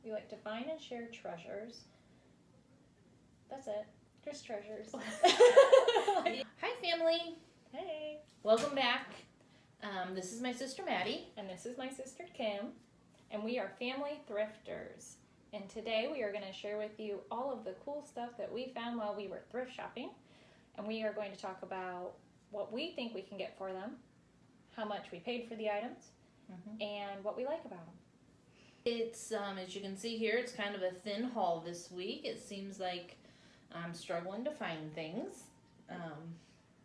We like to find and share treasures. That's it. Just treasures. Hi, family. Hey. Welcome back. This is my sister Maddie. And this is my sister Kim. And we are family thrifters. And today we are going to share with you all of the cool stuff that we found while we were thrift shopping. And we are going to talk about what we think we can get for them, how much we paid for the items, and what we like about them. It's, as you can see here, it's kind of a thin haul this week. It seems like I'm struggling to find things,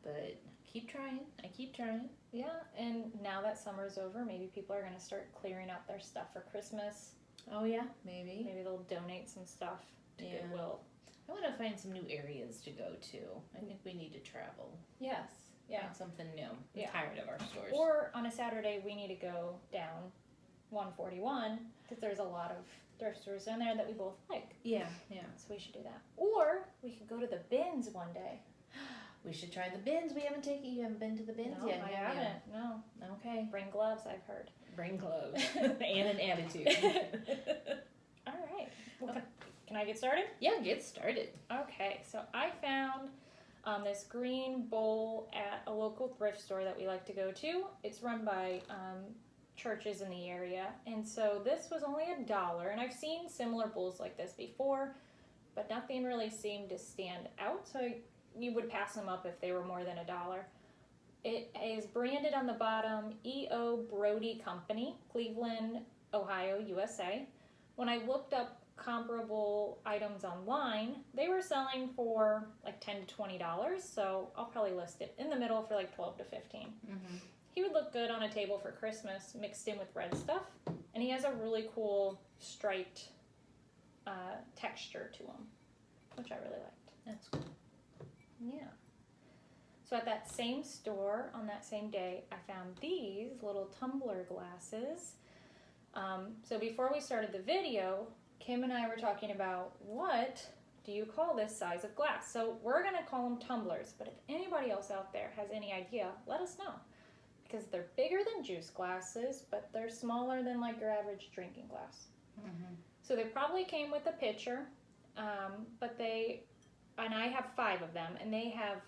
but keep trying. I keep trying. Yeah, and now that summer's over, maybe people are going to start clearing out their stuff for Christmas. Oh yeah, maybe. Maybe they'll donate some stuff to Goodwill. I want to find some new areas to go to. I think we need to travel. Yes. Yeah. Find something new. I'm tired of our stores. Or on a Saturday, we need to go down 141 because there's a lot of thrift stores down there that we both like. Yeah. So we should do that. Or we could go to the bins one day. We should try the bins. You haven't been to the bins No, yet, I have haven't. No. Okay. Bring gloves, I've heard. Bring gloves. And an attitude. All right. Well, can I get started? Yeah, get started. Okay, so I found this green bowl at a local thrift store that we like to go to. It's run by churches in the area, and so this was only $1, and I've seen similar bowls like this before, but nothing really seemed to stand out, so you would pass them up if they were more than $1. It is branded on the bottom, E.O. Brody Company, Cleveland, Ohio, USA. When I looked up comparable items online, they were selling for like $10 to $20, so I'll probably list it in the middle for like $12 to $15. He would look good on a table for Christmas mixed in with red stuff, and he has a really cool striped texture to him, which I really liked. That's cool. Yeah. So at that same store on that same day, I found these little tumbler glasses. So before we started the video, Kim and I were talking about what do you call this size of glass? So we're going to call them tumblers, but if anybody else out there has any idea, let us know. Because they're bigger than juice glasses, but they're smaller than like your average drinking glass. So they probably came with a pitcher, and I have 5 of them, and they have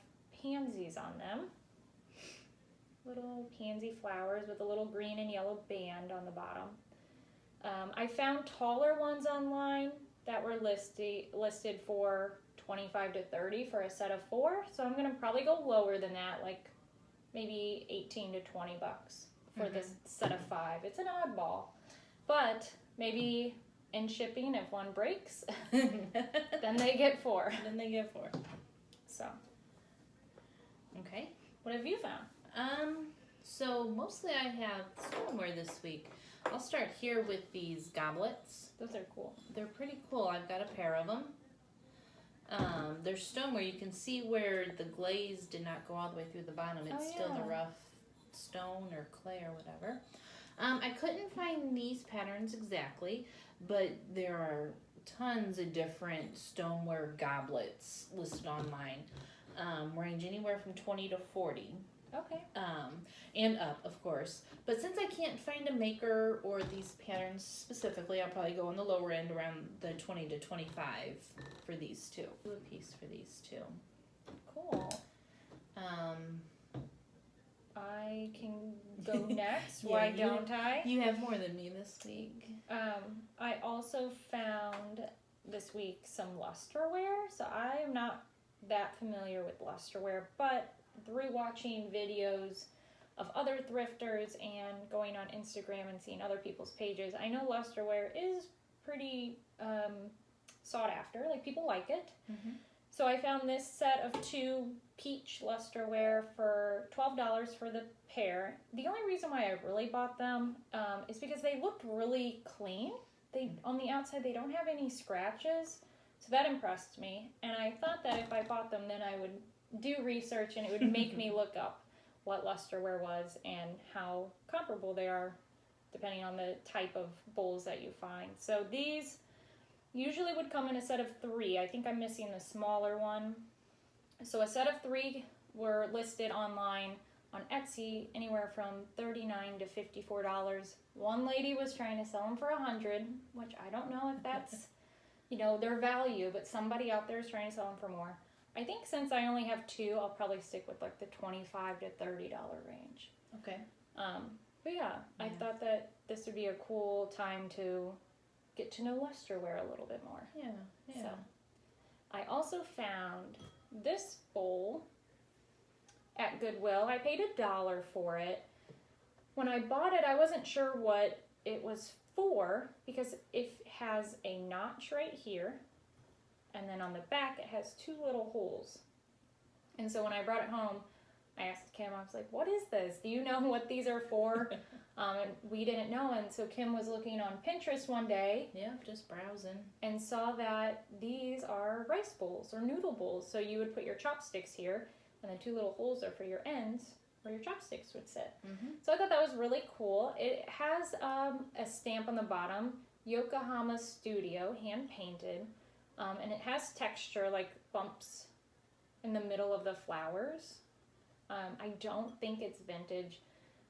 pansies on them. Little pansy flowers with a little green and yellow band on the bottom. I found taller ones online that were listed for $25 to $30 for a set of 4. So I'm going to probably go lower than that, like maybe $18 to $20 for this set of 5. It's an oddball, but maybe in shipping, if one breaks, then they get 4. So, okay. What have you found? So mostly I have Stoneware this week. I'll start here with these goblets. Those are cool. They're pretty cool. I've got a pair of them. They're Stoneware. You can see where the glaze did not go all the way through the bottom. It's still the rough stone or clay or whatever. I couldn't find these patterns exactly, but there are tons of different Stoneware goblets listed online, range anywhere from $20 to $40. Okay. And up, of course. But since I can't find a maker or these patterns specifically, I'll probably go on the lower end around the $20 to $25 for these two. A piece for these two. Cool. I can go next. Why don't I? You have more than me this week. I also found this week some Lusterware. So I am not that familiar with Lusterware, but through watching videos of other thrifters and going on Instagram and seeing other people's pages, I know Lusterware is pretty sought after. Like, people like it. So I found this set of 2 peach Lusterware for $12 for the pair. The only reason why I really bought them is because they looked really clean. On the outside, they don't have any scratches, so that impressed me. And I thought that if I bought them, then I would do research and it would make me look up what Lusterware was and how comparable they are depending on the type of bowls that you find. So these usually would come in a set of 3. I think I'm missing the smaller one. So a set of 3 were listed online on Etsy anywhere from $39 to $54. One lady was trying to sell them for $100, which I don't know if that's, their value, but somebody out there is trying to sell them for more. I think since I only have 2, I'll probably stick with like the $25 to $30 range. Okay. But yeah, I thought that this would be a cool time to get to know Lusterware a little bit more. Yeah. So, I also found this bowl at Goodwill. I paid $1 for it. When I bought it, I wasn't sure what it was for because it has a notch right here, and then on the back it has 2 little holes. And so when I brought it home, I asked Kim, I was like, what is this? Do you know what these are for? And we didn't know, and so Kim was looking on Pinterest one day. Yeah, just browsing. And saw that these are rice bowls or noodle bowls. So you would put your chopsticks here, and then 2 little holes are for your ends where your chopsticks would sit. Mm-hmm. So I thought that was really cool. It has a stamp on the bottom, Yokohama Studio, hand painted, and it has texture like bumps in the middle of the flowers. I don't think it's vintage.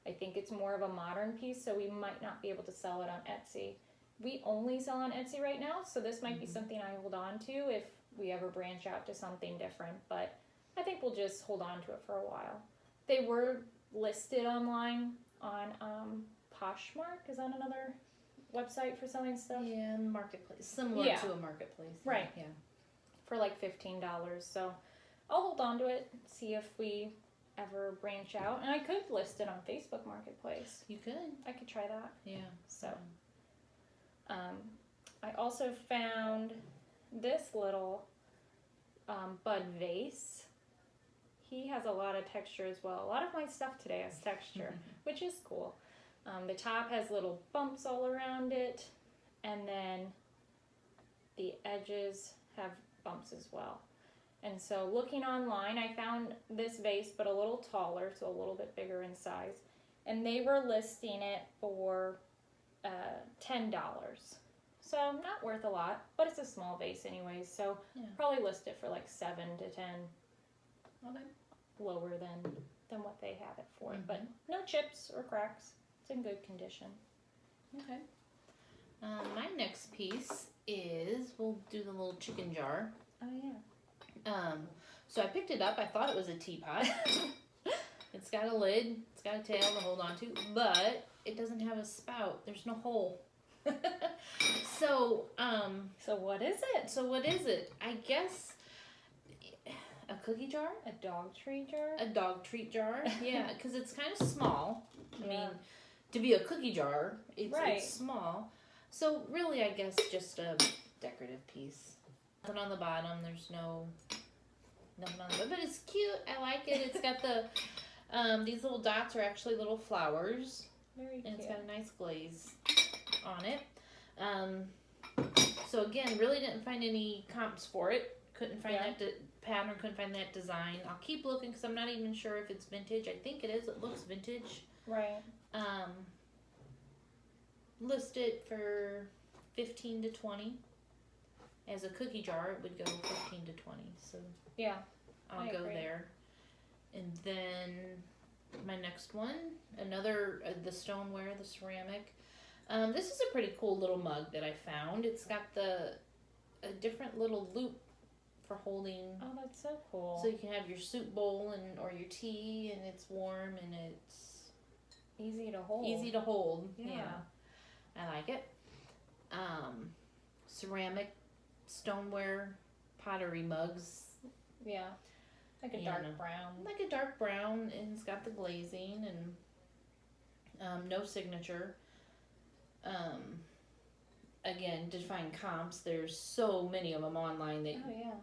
I think it's more of a modern piece, so we might not be able to sell it on Etsy. We only sell on Etsy right now, so this might be something I hold on to if we ever branch out to something different, but I think we'll just hold on to it for a while. They were listed online on Poshmark. Is that another website for selling stuff? Yeah, marketplace. Similar to a marketplace. Right. Yeah. For like $15. So I'll hold on to it, see if we ever branch out. And I could list it on Facebook Marketplace. You could. I could try that. Yeah. So I also found this little bud vase. He has a lot of texture as well. A lot of my stuff today has texture, which is cool. The top has little bumps all around it, and then the edges have bumps as well. And so looking online, I found this vase, but a little taller, so a little bit bigger in size. And they were listing it for $10. So not worth a lot, but it's a small vase anyways. So probably list it for like 7 to 10. Okay. Lower than what they have it for. But no chips or cracks. It's in good condition. Okay. My next piece is, we'll do the little chicken jar. Oh, yeah. So I picked it up. I thought it was a teapot. It's got a lid. It's got a tail to hold on to, but it doesn't have a spout. There's no hole. So what is it? So what is it? I guess a cookie jar? A dog treat jar? A dog treat jar. Yeah, because it's kind of small. I mean, to be a cookie jar, it's small. So really, I guess just a decorative piece. Nothing on the bottom. There's nothing on the bottom, but it's cute. I like it. It's got the these little dots are actually little flowers. Very cute. And it's got a nice glaze on it. So again, really didn't find any comps for it. Couldn't find that pattern. Couldn't find that design. I'll keep looking because I'm not even sure if it's vintage. I think it is. It looks vintage. Right. Listed for 15 to 20. As a cookie jar, it would go 15 to 20. So yeah, I'll go there. And then my next one, another the Stoneware, the ceramic. This is a pretty cool little mug that I found. It's got a different little loop for holding. Oh, that's so cool. So you can have your soup bowl or your tea, and it's warm and it's easy to hold. Easy to hold. Yeah. I like it. Ceramic, stoneware, pottery mugs. Yeah. Like a dark brown. Like a dark brown, and it's got the glazing and no signature. Again, to find comps, there's so many of them online that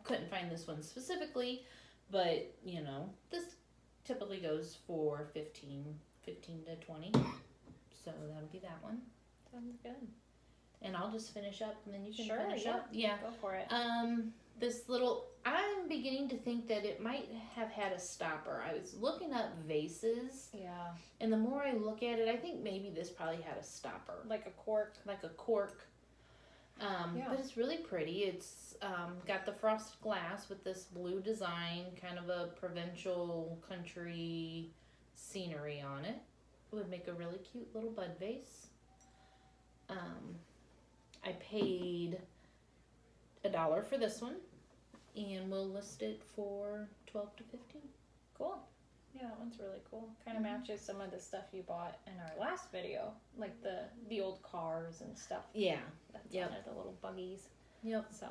couldn't find this one specifically, but this typically goes for 15 to 20. So that'll be that one. Sounds good. And I'll just finish up, and then you can finish up. up. Yeah. Go for it. This little, I'm beginning to think that it might have had a stopper. I was looking up vases. Yeah. And the more I look at it, I think maybe this probably had a stopper. Like a cork. But it's really pretty. It's got the frosted glass with this blue design, kind of a provincial country scenery on it. It would make a really cute little bud vase. I paid $1 for this one, and we'll list it for $12 to $15. Cool. Yeah, that one's really cool. Kind of matches some of the stuff you bought in our last video, like the old cars and stuff. Yeah. That's Yep. on there, the little buggies. Yep. So,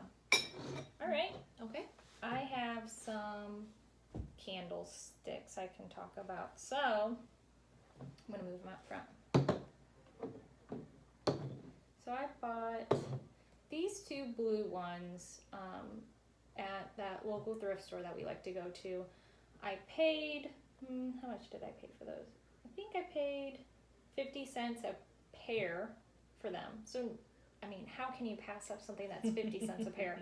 all right. Okay. I have some candlesticks I can talk about. So, I'm going to move them up front. So I bought these two blue ones at that local thrift store that we like to go to. I paid, how much did I pay for those? I think I paid 50 cents a pair for them. So, I mean, how can you pass up something that's 50 cents a pair?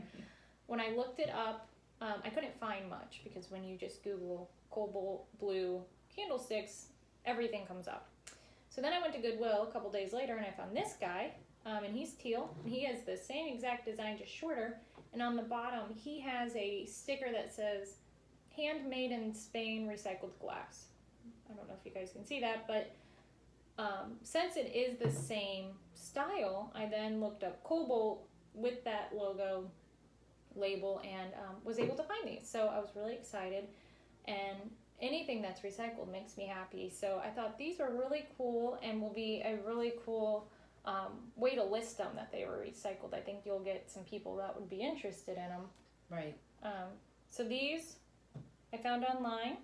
When I looked it up, I couldn't find much because when you just Google cobalt blue candlesticks, everything comes up. So then I went to Goodwill a couple days later and I found this guy, and he's teal. He has the same exact design, just shorter. And on the bottom, he has a sticker that says, handmade in Spain, recycled glass. I don't know if you guys can see that, but since it is the same style, I then looked up cobalt with that logo label and was able to find these. So I was really excited, and anything that's recycled makes me happy. So I thought these were really cool and will be a really cool way to list them that they were recycled. I think you'll get some people that would be interested in them. Right. So these I found online.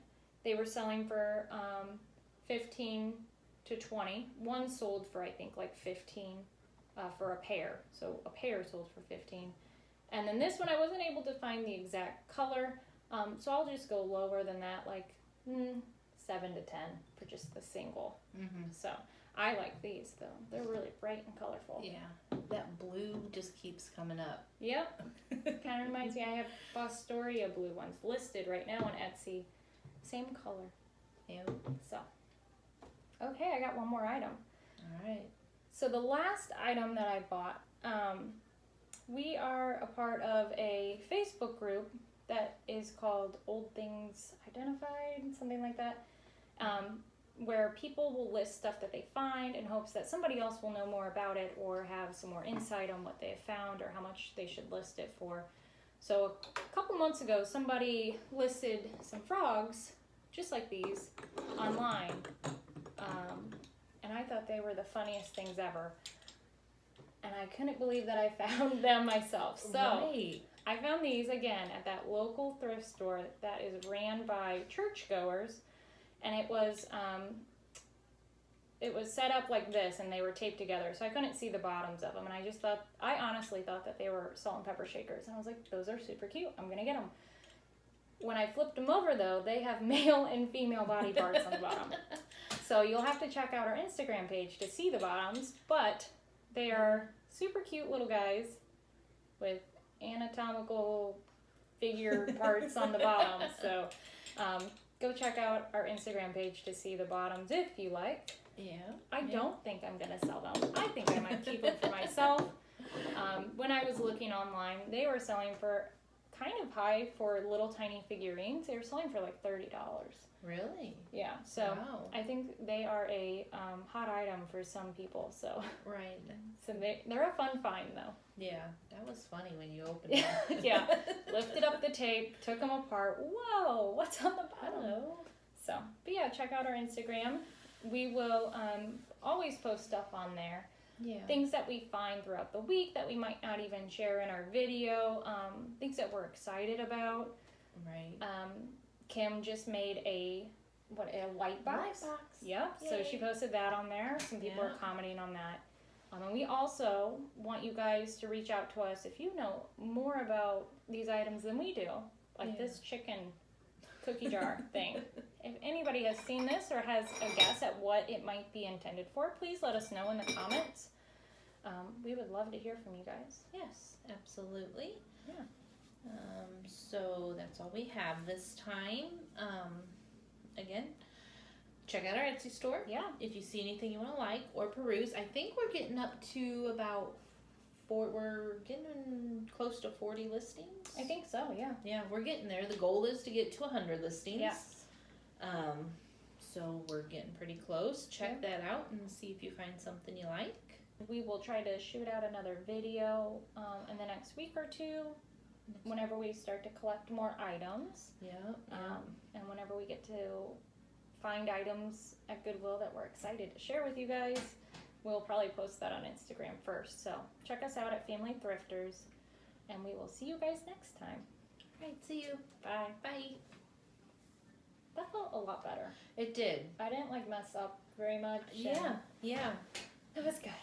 They were selling for 15 to 20. One sold for I think like 15 for a pair. So a pair sold for 15. And then this one I wasn't able to find the exact color. So I'll just go lower than that, like 7 to 10 for just the single. Mm-hmm. So I like these though. They're really bright and colorful. Yeah. That blue just keeps coming up. Yep. Kind of reminds me, I have Fostoria blue ones listed right now on Etsy. Same color. Yep. So, okay, I got one more item. All right. So the last item that I bought, we are a part of a Facebook group that is called Old Things Identified, something like that, where people will list stuff that they find in hopes that somebody else will know more about it or have some more insight on what they have found or how much they should list it for. So a couple months ago, somebody listed some frogs, just like these, online. And I thought they were the funniest things ever. And I couldn't believe that I found them myself. So Right. I found these again at that local thrift store that is ran by churchgoers. And it was set up like this, and they were taped together, so I couldn't see the bottoms of them. And I honestly thought that they were salt and pepper shakers. And I was like, those are super cute. I'm gonna get them. When I flipped them over, though, they have male and female body parts on the bottom. So you'll have to check out our Instagram page to see the bottoms, but they are super cute little guys with anatomical figure parts on the bottom. So go check out our Instagram page to see the bottoms if you like. Yeah. I don't think I'm going to sell them. I think I might keep them for myself. When I was looking online, they were selling for kind of high for little tiny figurines. They were selling for like $30. Really? Yeah, so Wow. I think they are a hot item for some people. So Right. so they're a fun find though. Yeah. That was funny when you opened it. Yeah. Lifted up the tape, took them apart. Whoa, what's on the bottom? Hello. So, but yeah, check out our Instagram. We will always post stuff on there. Yeah. Things that we find throughout the week that we might not even share in our video. Things that we're excited about. Right. Kim just made a light box. Light box. Yep. So she Yay. posted that on there. Some people are commenting on that. And we also want you guys to reach out to us if you know more about these items than we do. Like this chicken cookie jar thing. If anybody has seen this or has a guess at what it might be intended for, please let us know in the comments. We would love to hear from you guys. Yes, absolutely. Yeah. So that's all we have this time. Again, check out our Etsy store. Yeah. If you see anything you want to like or peruse. I think we're getting up to about we're getting close to 40 listings. I think so, yeah. Yeah, we're getting there. The goal is to get to 100 listings. Yes. So we're getting pretty close. Check that out and see if you find something you like. We will try to shoot out another video in the next week or two whenever we start to collect more items. And whenever we get to find items at Goodwill that we're excited to share with you guys, we'll probably post that on Instagram first. So check us out at Family Thrifters, and we will see you guys next time. All right, see you. Bye. Bye. That felt a lot better. It did. I didn't mess up very much. Yeah. It was good.